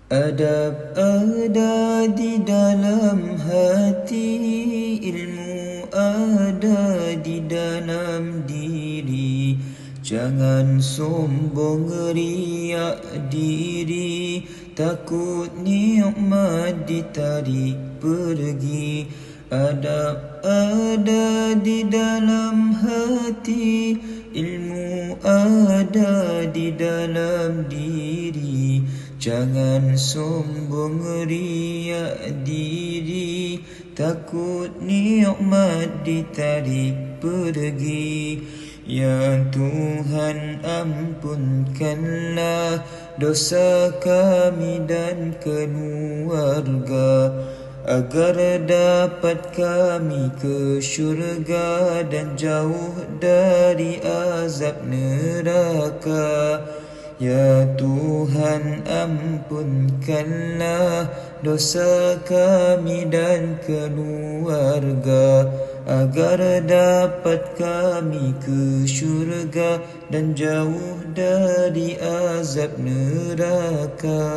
Adab ada di dalam hati, ilmu ada di dalam diri. Jangan sombong riak diri, takut nikmat ditarik pergi. Adab ada di dalam hati, ilmu ada di dalam diri. Jangan sombong riak diri, takut nikmat ditarik pergi. Ya Tuhan, ampunkanlah dosa kami dan keluarga, agar dapat kami ke syurga dan jauh dari azab neraka. Ya Tuhan, ampunkanlah dosa kami dan keluarga, agar dapat kami ke syurga dan jauh dari azab neraka.